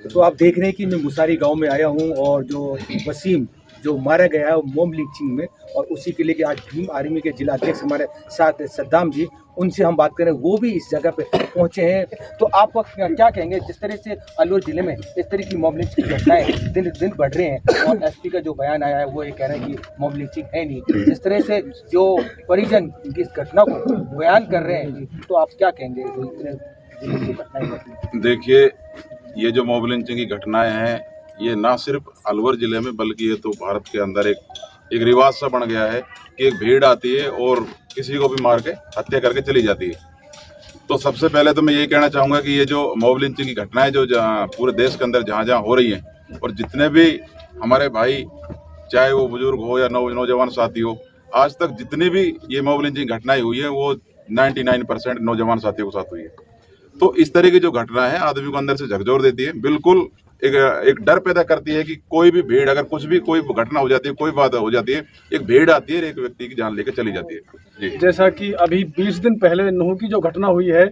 तो आप देख रहे हैं कि मैं मुसारी गांव में आया हूं और जो वसीम जो मारा गया है वो मोम लिंचिंग में, और उसी के लिए कि आज भीम आर्मी के जिला अध्यक्ष हमारे साथ सद्दाम जी, उनसे हम बात करें, वो भी इस जगह पे पहुंचे हैं। तो आप क्या कहेंगे जिस तरह से अलवर जिले में इस तरह की मोम लिंचिंग की घटनाएं दिन दिन बढ़ रहे हैं, और एसपी का जो बयान आया है वो ये कह रहे हैं कि मोम लिंचिंग है नहीं, जिस तरह से जो परिजन इस घटना को बयान कर रहे हैं, तो आप क्या कहेंगे जो इतने घटनाएं घटी हैं? देखिए, ये जो मॉब लिंचिंग की घटनाएं हैं, ये ना सिर्फ अलवर जिले में बल्कि ये तो भारत के अंदर एक रिवाज सा बन गया है कि एक भीड़ आती है और किसी को भी मार के हत्या करके चली जाती है। तो सबसे पहले तो मैं यही कहना चाहूँगा कि ये जो मॉब लिंचिंग की घटनाएं जो पूरे देश के अंदर जहाँ जहाँ हो रही हैं, और जितने भी हमारे भाई, चाहे वो बुजुर्ग हो या नौजवान साथी हो, आज तक जितनी भी ये मॉब लिंचिंग घटनाएं हुई है वो 99% नौजवान साथियों के साथ हुई है। तो इस तरह की जो घटना है आदमी को अंदर से झकझोर देती है, बिल्कुल एक डर पैदा करती है कि कोई भी भीड़, अगर कुछ भी कोई घटना हो जाती है, कोई बात हो जाती है, एक भीड़ आती है, एक व्यक्ति की जान लेकर चली जाती है जी। जैसा कि अभी 20 दिन पहले नुह की जो घटना हुई है,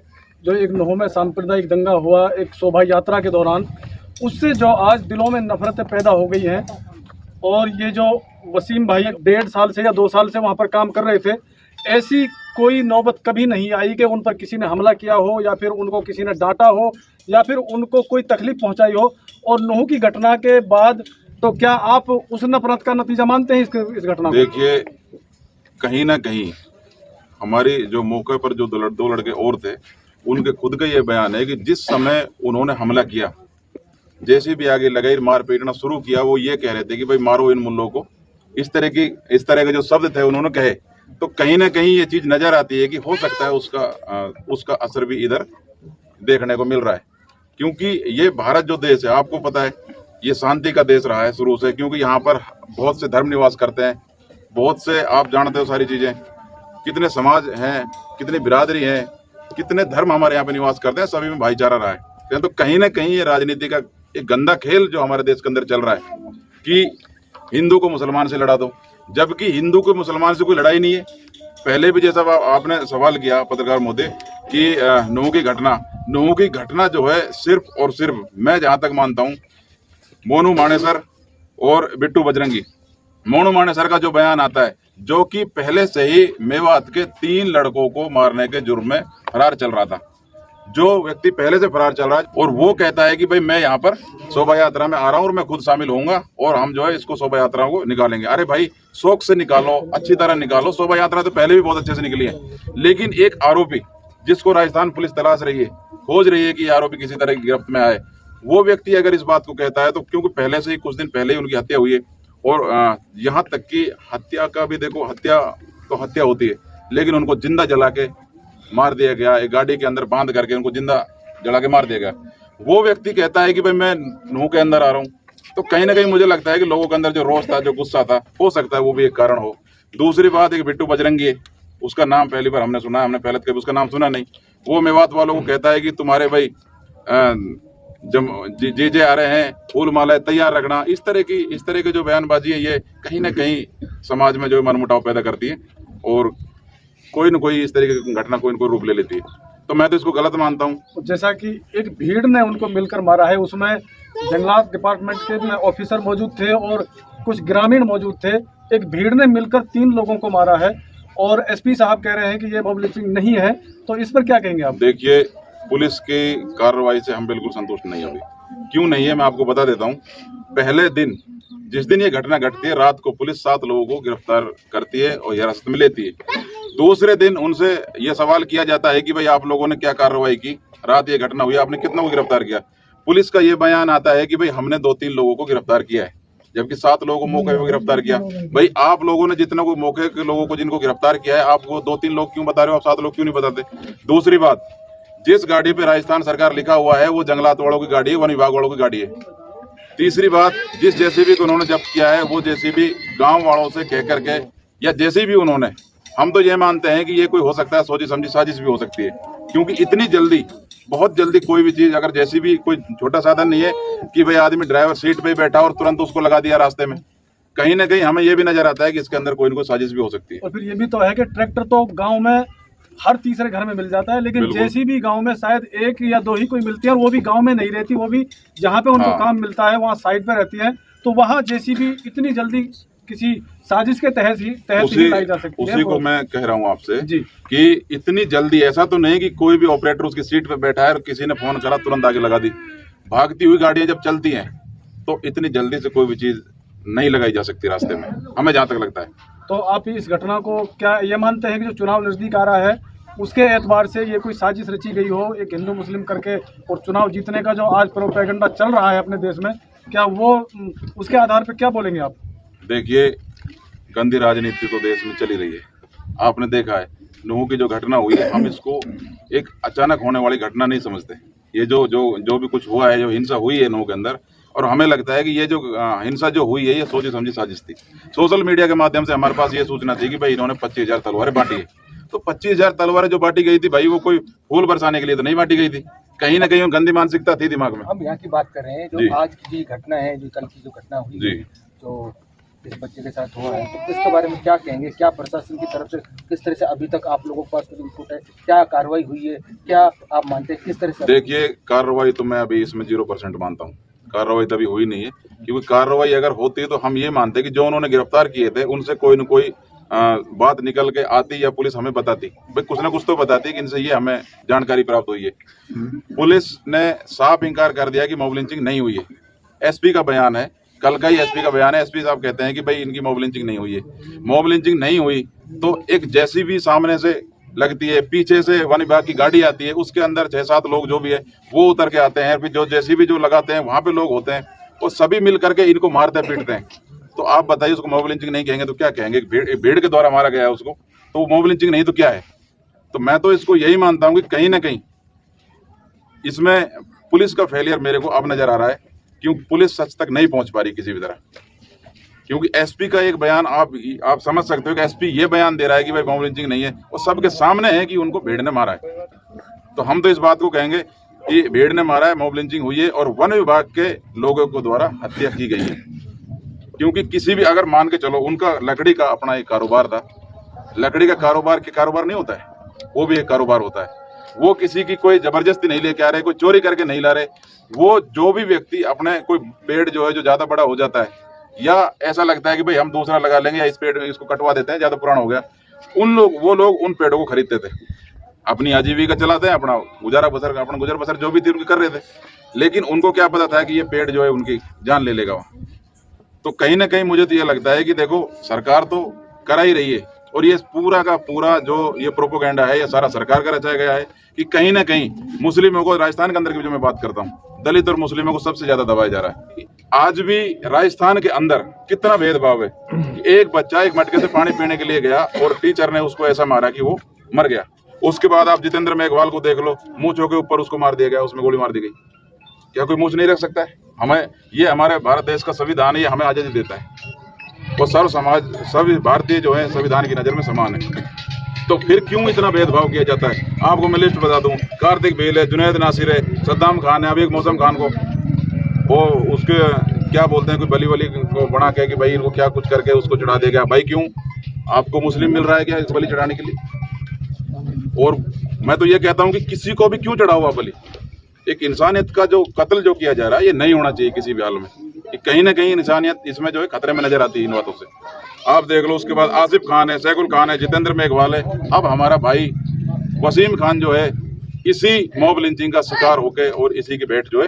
जो एक नुह में सांप्रदायिक दंगा हुआ एक शोभा यात्रा के दौरान, उससे जो आज दिलों में नफरतें पैदा हो गई हैं। और ये जो वसीम भाई 1.5 साल से या 2 साल से वहाँ पर काम कर रहे थे, ऐसी कोई नौबत कभी नहीं आई कि उन पर किसी ने हमला किया हो या फिर उनको किसी ने डांटा हो या फिर उनको कोई तकलीफ पहुंचाई हो। और नुह की घटना के बाद तो क्या आप उस नफरत का नतीजा मानते हैं इस घटना को? देखिए, कहीं ना कहीं हमारी जो मौके पर जो दो लड़के और थे, उनके खुद का ये बयान है कि जिस समय उन्होंने हमला किया, जैसे भी आगे लगाई मार पीटना शुरू किया, वो ये कह रहे थे कि भाई मारो इन मुल्लों को। इस तरह के जो शब्द थे उन्होंने कहे, तो कहीं ना कहीं ये चीज नजर आती है कि हो सकता है उसका असर भी इधर देखने को मिल रहा है। क्योंकि ये भारत जो देश है, आपको पता है, ये शांति का देश रहा है शुरू से, क्योंकि यहाँ पर बहुत से धर्म निवास करते हैं, बहुत से, आप जानते हो सारी चीजें, कितने समाज हैं, कितनी बिरादरी है, कितने धर्म हमारे यहाँ पे निवास करते हैं, सभी में भाईचारा रहा है। तो कहीं ना कहीं ये राजनीति का एक गंदा खेल जो हमारे देश के अंदर चल रहा है कि हिंदू को मुसलमान से लड़ा दो, जबकि हिंदू को मुसलमान से कोई लड़ाई नहीं है। पहले भी जैसा आपने सवाल किया पत्रकार महोदय कि नुह की घटना जो है सिर्फ और सिर्फ, मैं जहां तक मानता हूं, मोनू मानेसर और बिट्टू बजरंगी, मोनू मानेसर का जो बयान आता है, जो कि पहले से ही मेवात के 3 लड़कों को मारने के जुर्म में फरार चल रहा था, जो व्यक्ति पहले से फरार चल रहा है, और वो कहता है कि भाई मैं यहाँ पर शोभा यात्रा में आ रहा हूँ और मैं खुद शामिल होऊंगा और हम जो है इसको शोभा यात्रा को निकालेंगे। अरे भाई, शौक से निकालो, अच्छी तरह निकालो। शोभा यात्रा तो पहले भी बहुत अच्छे से निकली है, लेकिन एक आरोपी जिसको राजस्थान पुलिस तलाश रही है, खोज रही है कि आरोपी किसी तरह की गिरफ्त में आए, वो व्यक्ति अगर इस बात को कहता है, तो क्योंकि पहले से ही कुछ दिन पहले ही उनकी हत्या हुई है, और यहाँ तक कि हत्या का भी देखो, हत्या तो हत्या होती है, लेकिन उनको जिंदा जला के मार दिया गया, एक गाड़ी के अंदर बांध करके उनको जिंदा जला के मार दिया गया। वो व्यक्ति कहता है कि भाई मैं नुह के अंदर आ रहा हूँ। तो कहीं ना कहीं मुझे लगता है कि लोगों के अंदर जो रोष था, जो गुस्सा था, हो सकता है वो भी एक कारण हो। दूसरी बात, एक बिट्टू बजरंगी है, उसका नाम पहली बार हमने सुना, हमने पहले कभी उसका नाम सुना नहीं। वो मेवात वालों को कहता है कि तुम्हारे भाई जे आ रहे हैं, फूल मालाएं तैयार रखना। इस तरह की जो बयानबाजी है, ये कहीं ना कहीं समाज में जो मनमुटाव पैदा करती है, और कोई न कोई इस तरीके की घटना कोई न कोई रूप ले लेती है। तो मैं तो इसको गलत मानता हूँ। जैसा कि एक भीड़ ने उनको मिलकर मारा है, उसमें जंगलात डिपार्टमेंट के भी ऑफिसर मौजूद थे और कुछ ग्रामीण मौजूद थे। एक भीड़ ने मिलकर 3 लोगों को मारा है, और एसपी साहब कह रहे हैं कि ये मॉब लिंचिंग नहीं है। तो इस पर क्या कहेंगे आप? देखिए, पुलिस की कार्रवाई से हम बिल्कुल संतुष्ट नहीं अभी। क्यों नहीं है, मैं आपको बता देता हूँ। पहले दिन, जिस दिन ये घटना घटती है, रात को पुलिस 7 लोगों को गिरफ्तार करती है और हिरासत में लेती है। दूसरे दिन उनसे यह सवाल किया जाता है कि भाई आप लोगों ने क्या कार्रवाई की, रात ये घटना हुई, आपने कितनों को गिरफ्तार किया। पुलिस का ये बयान आता है कि भाई हमने 2-3 लोगों को गिरफ्तार किया है, जबकि 7 लोगों को मौके पर गिरफ्तार किया। भाई आप लोगों ने जितने को मौके के लोगों को जिनको गिरफ्तार किया है, आप वो 2-3 लोग क्यों बता रहे हो, आप 7 लोग क्यों नहीं बताते? दूसरी बात, जिस गाड़ी पे राजस्थान सरकार लिखा हुआ है वो जंगलात वालों की गाड़ी है, वन विभाग वालों की गाड़ी है। तीसरी बात, जिस जेसीबी को उन्होंने जब्त किया है, वो जेसीबी गांव वालों से कह करके, या जेसीबी उन्होंने, हम तो ये मानते हैं कि ये कोई हो सकता है सोची समझी साजिश भी हो सकती है, क्योंकि इतनी जल्दी, बहुत जल्दी कोई भी चीज, अगर जेसीबी कोई छोटा साधन नहीं है कि भाई आदमी ड्राइवर सीट पे बैठा और तुरंत उसको लगा दिया रास्ते में। कहीं ना कहीं हमें ये भी नजर आता है कि इसके अंदर कोई ना कोई साजिश भी हो सकती है। और फिर ये भी तो है कि ट्रैक्टर तो गाँव में हर तीसरे घर में मिल जाता है, लेकिन बिल्कुल। जेसीबी गांव में शायद एक या दो ही कोई मिलती है, और वो भी गांव में नहीं रहती, वो भी जहां पे उनको हाँ। काम मिलता है वहां साइड पे रहती है। तो वहां जेसीबी इतनी जल्दी किसी साजिश के तहत ही लाई जा सकती है। उसी को मैं कह रहा हूँ आपसे जी। कि इतनी जल्दी ऐसा तो नहीं कि कोई भी ऑपरेटर उसकी सीट पे बैठा है और किसी ने फोन करा तुरंत आगे लगा दी। भागती हुई गाड़ियां जब चलती हैं तो इतनी जल्दी से कोई भी चीज नहीं लगाई जा सकती रास्ते में, हमें जहां तक लगता है। तो आप इस घटना को क्या ये मानते हैं कि जो चुनाव नजदीक आ रहा है उसके एतबार से ये कोई साजिश रची गई हो एक हिंदू मुस्लिम करके, और चुनाव जीतने का जो आज प्रोपेगेंडा चल रहा है अपने देश में, क्या वो उसके आधार पर क्या बोलेंगे आप? देखिए, गंदी राजनीति तो देश में चली रही है। आपने देखा है नूह की जो घटना हुई है, हम इसको एक अचानक होने वाली घटना नहीं समझते। ये जो भी कुछ हुआ है, जो हिंसा हुई है नूह के अंदर, और हमें लगता है कि ये जो हिंसा जो हुई है ये सोची समझी साजिश थी। सोशल मीडिया के माध्यम से हमारे पास ये सूचना थी कि भाई इन्होंने 25,000 तलवारें बांटी है। तो 25,000 तलवारें जो बांटी गई थी भाई, वो कोई फूल बरसाने के लिए तो नहीं बांटी गई थी, कहीं ना कहीं वो गंदी मानसिकता थी दिमाग में। हम यहाँ की बात कर रहे हैं जी। जो आज की जो घटना है, जो कल की जो घटना हुई जी। है, जो इस बच्चे के साथ हुआ है, तो इसके बारे में क्या कहेंगे? क्या प्रशासन की तरफ से किस तरह से अभी तक आप लोगों के पास इनपुट है? क्या कार्रवाई हुई है? क्या आप मानते हैं किस तरह से? देखिए, कार्रवाई तो मैं अभी इसमें 0% मानता हूँ। कार्रवाई तभी हुई नहीं है, क्योंकि कार्रवाई अगर होती तो हम ये मानते कि जो उन्होंने गिरफ्तार किए थे उनसे कोई न कोई बात निकल के आती या पुलिस हमें बताती, भाई कुछ ना कुछ तो बताती कि इनसे ये हमें जानकारी प्राप्त हुई है। पुलिस ने साफ इंकार कर दिया कि मॉब लिंचिंग नहीं हुई है। एसपी का बयान है, कल का ही एसपी का बयान है। एसपी साहब कहते हैं कि भाई इनकी मॉब लिंचिंग नहीं हुई है। मॉब लिंचिंग नहीं हुई तो एक जेसीबी सामने से लगती है, पीछे से वन विभाग की गाड़ी आती है, उसके अंदर 6-7 लोग जो भी है वो उतर के आते हैं, फिर जो जेसीबी जो लगाते हैं वहां पे लोग होते हैं, वो सभी मिल करके इनको मारते पीटते हैं। तो आप बताइए, उसको मॉब लिंचिंग नहीं कहेंगे तो क्या कहेंगे? भीड़ के द्वारा मारा गया है उसको, तो मॉब लिंचिंग नहीं तो क्या है? तो मैं तो इसको यही मानता हूँ कि कहीं ना कहीं इसमें पुलिस का फेलियर मेरे को अब नजर आ रहा है, क्योंकि पुलिस सच तक नहीं पहुंच पा रही किसी भी तरह। क्योंकि एसपी का एक बयान आप समझ सकते हो कि एसपी ये बयान दे रहा है कि भाई मॉब लिंचिंग नहीं है, और सबके सामने है कि उनको भीड़ ने मारा है। तो हम तो इस बात को कहेंगे कि भीड़ ने मारा है, मॉब लिंचिंग हुई है, और वन विभाग के लोगों को द्वारा हत्या की गई है। क्योंकि किसी भी, अगर मान के चलो उनका लकड़ी का अपना एक कारोबार था, लकड़ी का कारोबार नहीं होता है, वो भी एक कारोबार होता है। वो किसी की कोई जबरदस्ती नहीं लेके आ रहे, कोई चोरी करके नहीं ला रहे। वो जो भी व्यक्ति अपने कोई पेड़ जो है जो ज्यादा बड़ा हो जाता है, या ऐसा लगता है कि भाई हम दूसरा लगा लेंगे या इस पेड़ इसको कटवा देते हैं, ज्यादा पुराना हो गया, वो लोग उन पेड़ों को खरीदते थे, अपनी आजीविका चलाते हैं, अपना गुजर बसर जो भी थी उनकी कर रहे थे। लेकिन उनको क्या पता था कि ये पेड़ जो है उनकी जान ले लेगा वहां। तो कहीं ना कहीं मुझे तो ये लगता है कि देखो, सरकार तो करा ही रही है, और ये पूरा का पूरा जो ये प्रोपोगेंडा है, ये सारा सरकार का रचाया गया है कि कहीं ना कहीं मुस्लिमों को, राजस्थान के अंदर की जो मैं बात करता हूँ, दलित और मुस्लिमों को सबसे ज्यादा दबाया जा रहा है। आज भी राजस्थान के अंदर कितना भेदभाव है कि एक बच्चा एक मटके से पानी पीने के लिए गया और टीचर ने उसको ऐसा मारा कि वो मर गया। उसके बाद आप जितेंद्र मेघवाल को देख लो, मूंछों के ऊपर उसको मार दिया गया, उसमें गोली मार दी गई। क्या कोई मूंछ नहीं रख सकता है? हमें ये हमारे भारत देश का संविधान है, ये हमें आजादी देता है, और सभी भारतीय जो है संविधान की नजर में समान है। तो फिर क्यों इतना भेदभाव किया जाता है? आपको मैं लिस्ट बता दूं, कार्तिक भील है, जुनैद नासिर है, सद्दाम खान है, अभी एक मौसम खान को वो उसके क्या बोलते हैं, कोई बली वली को बना के कि भाई इनको क्या कुछ करके उसको चढ़ा देगा। भाई क्यों? आपको मुस्लिम मिल रहा है क्या इस बलि चढ़ाने के लिए? और मैं तो ये कहता हूँ कि किसी को भी क्यों चढ़ा हुआ बलि? एक इंसानियत का जो कत्ल जो किया जा रहा है, ये नहीं होना चाहिए किसी भी हाल में। कहीं ना कहीं इंसानियत इसमें जो है खतरे में नजर आती है इन बातों से। आप देख लो, उसके बाद आसिफ खान है, सैकुल खान है, जितेंद्र मेघवाल है, अब हमारा भाई वसीम खान जो है इसी मॉब लिंचिंग का शिकार होके और इसी की भेंट जो है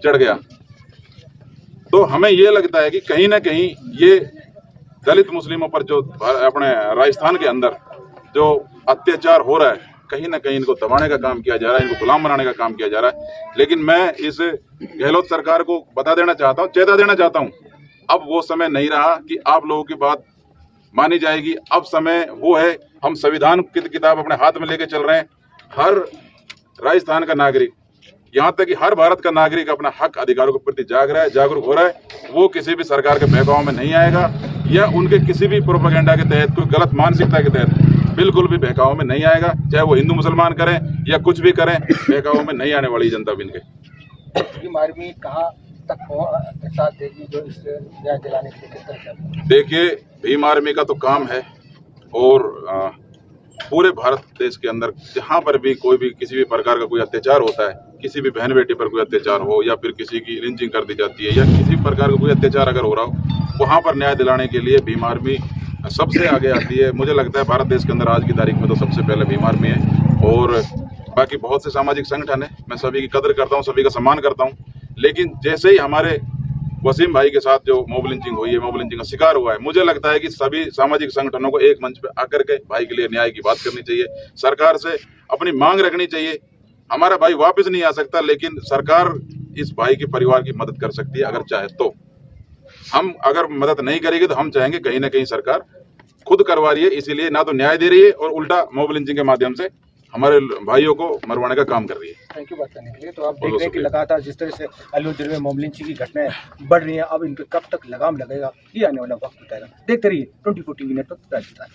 चढ़ गया। तो हमें ये लगता है कि कहीं ना कहीं ये दलित मुस्लिमों पर जो अपने राजस्थान के अंदर जो अत्याचार हो रहा है, कहीं ना कहीं इनको दबाने का काम किया जा रहा है, इनको गुलाम बनाने का काम किया जा रहा है। लेकिन मैं इस गहलोत सरकार को बता देना चाहता हूँ, चेता देना चाहता हूँ, अब वो समय नहीं रहा कि आप लोगों की बात मानी जाएगी। अब समय वो है, हम संविधान की किताब अपने हाथ में लेके चल रहे हैं। हर राजस्थान का नागरिक, यहाँ तक कि हर भारत का नागरिक अपना हक अधिकारों के प्रति जाग रहा है, जागरूक हो रहा है। वो किसी भी सरकार के बहकाव में नहीं आएगा, या उनके किसी भी प्रोपेगेंडा के तहत, कोई गलत मानसिकता के तहत बिल्कुल भी बहकाव में नहीं आएगा। चाहे वो हिंदू मुसलमान करें या कुछ भी करें, बहकाव में नहीं आने वाली जनता भी इनके। भीम आर्मी कहाँ तक साथ देगी जो इस न्याय दिलाने के लिए? किस तरह से? देखिए, भीम आर्मी का तो काम है, और पूरे भारत देश के अंदर जहां पर भी कोई भी किसी भी प्रकार का कोई अत्याचार होता है, किसी भी बहन बेटी पर कोई अत्याचार हो या फिर किसी की लिंचिंग कर दी जाती है या किसी भी प्रकार का कोई अत्याचार अगर हो रहा हो, वहां पर न्याय दिलाने के लिए भीम आर्मी सबसे आगे आती है। मुझे लगता है भारत देश के अंदर आज की तारीख में तो सबसे पहले भीम आर्मी है। और बाकी बहुत से सामाजिक संगठन है, मैं सभी की कदर करता हूँ, सभी का सम्मान करता हूँ, लेकिन जैसे ही हमारे वसीम भाई के साथ जो मॉब लिंचिंग हुई है, मॉब लिंचिंग का शिकार हुआ है, मुझे लगता है कि सभी सामाजिक संगठनों को एक मंच पे आकर के भाई के लिए न्याय की बात करनी चाहिए, सरकार से अपनी मांग रखनी चाहिए। हमारा भाई वापस नहीं आ सकता, लेकिन सरकार इस भाई के परिवार की मदद कर सकती है अगर चाहे तो। हम अगर मदद नहीं करेंगे तो हम चाहेंगे कहीं ना कहीं सरकार खुद करवा रही है, इसीलिए ना तो न्याय दे रही है और उल्टा मॉब लिंचिंग के माध्यम से हमारे भाइयों को मरवाने का काम कर रही है। थैंक यू बात करने के लिए। तो आप देख रहे हैं कि लगातार जिस तरह से अल्लू अर्जुन में मॉब लिंचिंग की घटनाएं बढ़ रही हैं, अब इन पे कब तक लगाम लगेगा ये आने वाला वक्त बताएगा। देखते रहिए 24 टीवी नेटवर्क राजस्थान।